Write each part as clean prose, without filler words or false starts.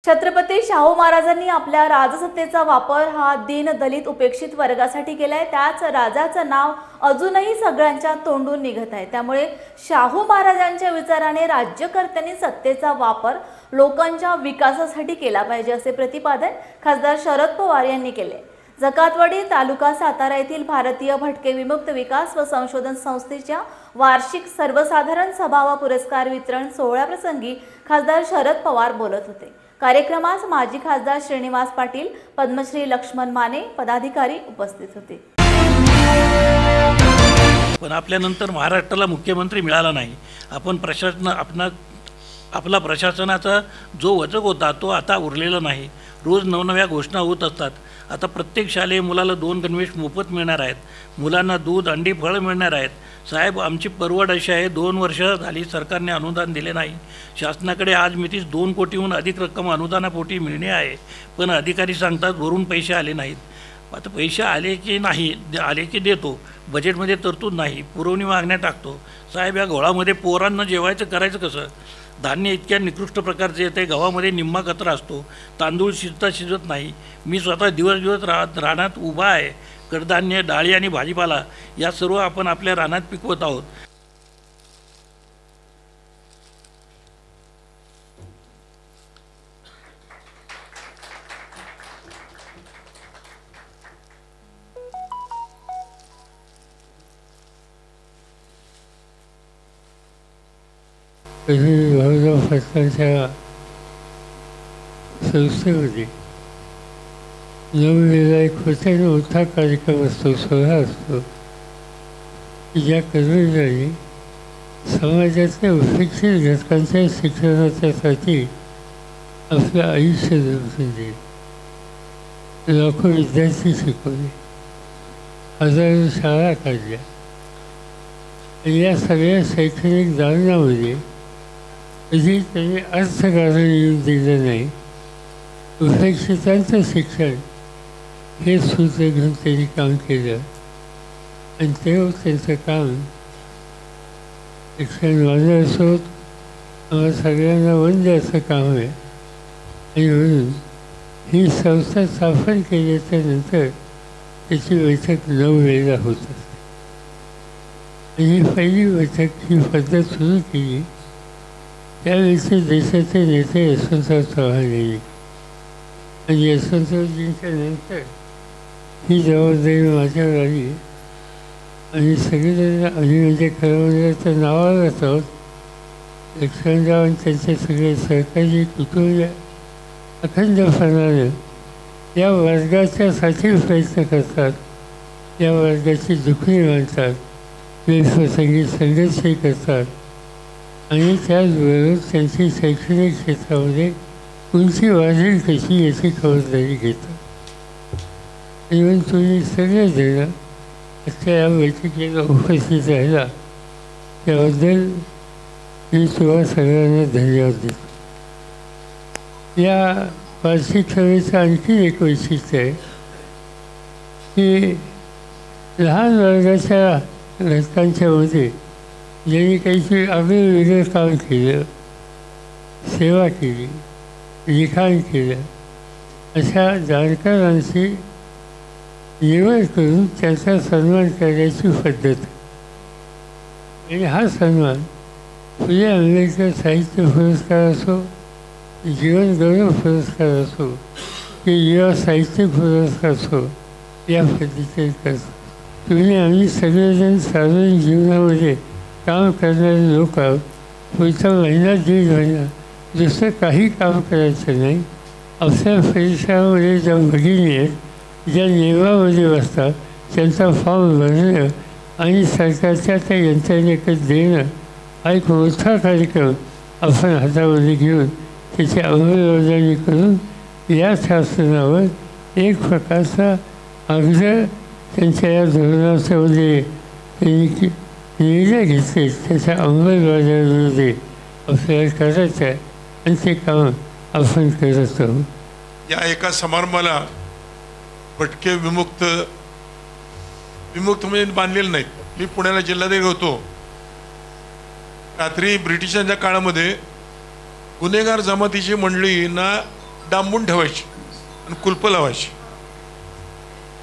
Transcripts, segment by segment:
छत्रपती शाहू महाराजांनी आपल्या राजसत्तेचा वापर हा दीन दलित उपेक्षित वर्गासाठी केलाय। त्याच राजाचं नाव अजूनही सगळ्यांच्या तोंडून निघत आहे। त्यामुळे शाहू महाराजांच्या विचाराने राज्यकर्त्यांनी सत्तेचा वापर लोकांच्या विकासासाठी केला पाहिजे असे प्रतिपादन खासदार शरद पवार यांनी केले। जकातवाडी तालुका सातारा येथील भारतीय भटके विमुक्त विकास व संशोधन संस्थेच्या वार्षिक सर्वसाधारण सभा व पुरस्कार वितरण सोहळ्याप्रसंगी खासदार शरद पवार बोलत होते। कार्यक्रमास माजी खासदार श्रीनिवास पाटील, पद्मश्री लक्ष्मण माने पदाधिकारी उपस्थित होते। पण आपल्यानंतर महाराष्ट्राला मुख्यमंत्री मिळाला नाही। आपला प्रशासनाचा जो वचक होता तो आता उरलेला नाही। रोज नवनव्या घोषणा होत असतात। आता प्रत्येक शालेय मुलाला 2 गणवेश मोफत मिळणार आहेत। मुलांना दूध, अंडी, फळ मिळणार आहेत। साहेब, आमची परवड अशी आहे, 2 वर्ष झाली सरकारने अनुदान दिले नाही। शासनाकडे आज मितीस 2 कोटीहून अधिक रक्कम अनुदानापोटी मिळणे आहे, पण अधिकारी सांगतात भरून पैसे आले नाहीत। आता पैसे आले की नाही, आले की देतो, बजेटमध्ये तरतूद नाही, पुरवणी मागण्या टाकतो। साहेब, या घोळामध्ये पोरांना जेवायचं करायचं कसं? धान्य इतक्या निकृष्ट प्रकारचे येते, गव्हामध्ये निम्मा कचरा असतो, तांदूळ शिजत नाही। मी स्वतः दिवस रानात उभा आहे। कडधान्य, डाळी आणि भाजीपाला या सर्व आपण आपल्या रानात पिकवत आहोत। फसलांच्या संस्थेमध्ये नवलेला एक होत्याने मोठा कार्यक्रम असतो, सोहळा असतो की ज्या कर्मचारी समाजाच्या उपेक्षित घटकांच्या शिक्षणाच्यासाठी आपलं आयुष्य जगून दिले। लाखो विद्यार्थी शिकवले, हजारो शाळा काढल्या आणि या सगळ्या शैक्षणिक दालनामध्ये कधी त्यांनी अर्थकारण येऊन दिलं नाही। उपेक्षितांचं शिक्षण हे सूत्र घेऊन त्यांनी काम केलं आणि तेव्हा त्यांचं काम शिक्षण माझं असोत, आम्हाला सगळ्यांना वंद्य असं काम आहे। आणि म्हणून ही संस्था स्थापन केल्याच्या नंतर त्याची बैठक 9 वेळेला होत असते। आणि ही पहिली बैठक ही पद्धत सुरू केली त्यावेळेचे देशाचे नेते यशवंतराव चव्हाण यांनी, आणि यशवंतरावजींच्या नंतर ही जबाबदारी माझ्यावर आली आणि सगळेजण आम्ही म्हणजे खरं म्हणजे तर नावालाच आहोत। लक्ष्मणराव आणि त्यांचे सगळे सहकारी कुटुंब अखंडपणानं या वर्गाच्यासाठी प्रयत्न करतात, या वर्गाची दुखणी मांडतात, वेळप्रसंगी संघर्षही करतात आणि त्याचबरोबर त्यांची शैक्षणिक क्षेत्रामध्ये उंची वाढेल कशी याची खबरदारी घेतात। इव्हन तुम्ही सगळेजण आजच्या या बैठकीला उपस्थित राहिला त्याबद्दल मी तुम्हाला सगळ्यांना धन्यवाद देतो। या वार्षिक सभेचं आणखी एक वैशिष्ट्य आहे की लहान वर्गाच्या घटकांच्या मध्ये ज्यांनी काहीतरी आगळं वेगळं काम केलं, सेवा केली, लिखाण केलं, अशा जाणकारांची निवड करून त्याचा सन्मान करण्याची पद्धत। आणि हा सन्मान फुले आंबेडकर साहित्य पुरस्कार असो, जीवन गौरव पुरस्कार असो की युवा साहित्य पुरस्कार असो, या पद्धतीने करतो। तुम्ही आम्ही सगळेजण सार्वजनिक जीवनामध्ये काम करणारे लोक आहोत। पुढचा महिना 1.5 महिना दुसरं काही काम करायचं नाही। आपल्या परिसरामध्ये ज्या भगिनी आहेत, ज्या नियमामध्ये बसतात, त्यांचा फॉर्म भरणं आणि सरकारच्या त्या यंत्रणेकडे देणं हा एक मोठा कार्यक्रम आपण हातामध्ये घेऊन त्याची अंमलबजावणी करून या शासनावर एक प्रकारचा अगदी त्यांच्या या धोरणामध्ये त्यांनी निर्णय घेतले त्याच्या अंमलबजावणीमध्ये आपल्याला करायचं आहे आणि ते काम आपण करत आहोत। या एका समारंभाला भटके विमुक्त म्हणजे बांधलेले नाहीत। मी पुण्याला जिल्हाधिकारी होतो, रात्री ब्रिटिशांच्या काळामध्ये गुन्हेगार जमातीची मंडळींना डांबून ठेवायची आणि कुलपं लावायची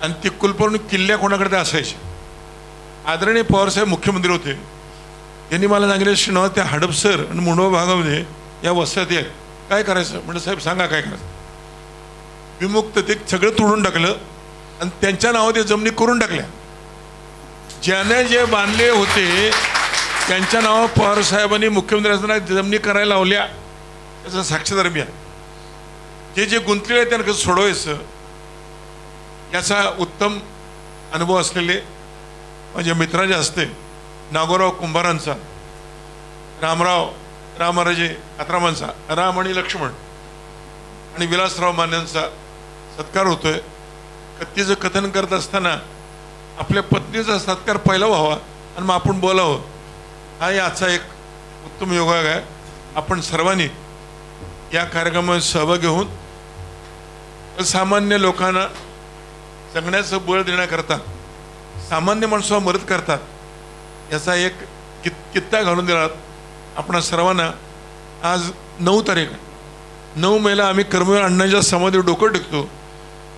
आणि ती कुलपं किल्ल्या कोणाकडे ते असायचे. आदरणीय पवारसाहेब मुख्यमंत्री होते, त्यांनी मला सांगितलं श्रीनिवास त्या हडपसर आणि मुंडवा भागामध्ये या वस्त्यात आहेत, काय करायचं? म्हणजे साहेब सांगा काय करायचं. विमुक्त ते सगळं तोडून टाकलं आणि त्यांच्या नावावर ते जमिनी करून टाकल्या. ज्याने जे बांधले होते त्यांच्या नावावर पवारसाहेबांनी मुख्यमंत्री असताना जमिनी करायला लावल्या. त्याचं साक्षीदार मी आहे. जे जे गुंतलेले आहे त्यांना कसं सोडवायचं याचा उत्तम अनुभव असलेले माझ्या मित्राच्या हस्ते नागोराव कुंभारांचा, रामराजे आत्रामांचा, राम आणि लक्ष्मण आणि विलासराव मान्यांचा सत्कार होतोय. कथेचं कथन करत असताना आपल्या पत्नीचा सत्कार पहिला व्हावा आणि मग आपण बोलावं, हा याचा एक उत्तम योगायोग आहे. आपण सर्वांनी या कार्यक्रमात सहभागी होऊन सामान्य लोकांना जगण्याचं बळ देण्याकरता सामान्य माणसाला मदत करतात याचा एक कित्ता घालून दिला. आपण सर्वांना आज 9 तारीख 9 मेला आम्ही कर्मवीर अण्णांच्या समाधीवर डोकं टेकतो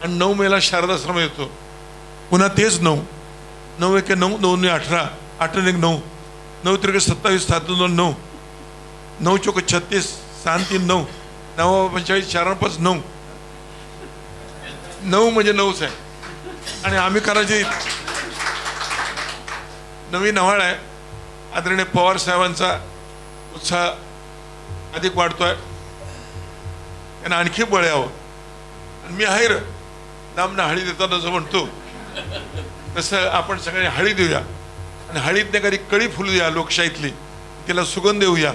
आणि 9 मेला शारदाश्रम येतो. पुन्हा तेच 9 1 9 2 18 8 1 9 9 3 27 7 2 9 9 4 36 6 3 9 9 45 4 5 9 9 म्हणजे 9च आहे. आणि आम्ही करायची नवीन नवाळ आहे. आदरणीय पवार साहेबांचा उत्साह अधिक वाढतोय, त्यांना आणखी बळ यावं. आणि मी आहे र लांबना हळी देतात असं म्हणतो, तसं आपण सगळ्यांनी हळी देऊया आणि हळीत नाही कधी कळी फुलू द्या लोकशाहीतली, तिला सुगंध देऊया,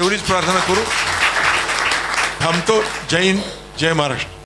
एवढीच प्रार्थना करू. थांबतो. जय हिंद, जय महाराष्ट्र.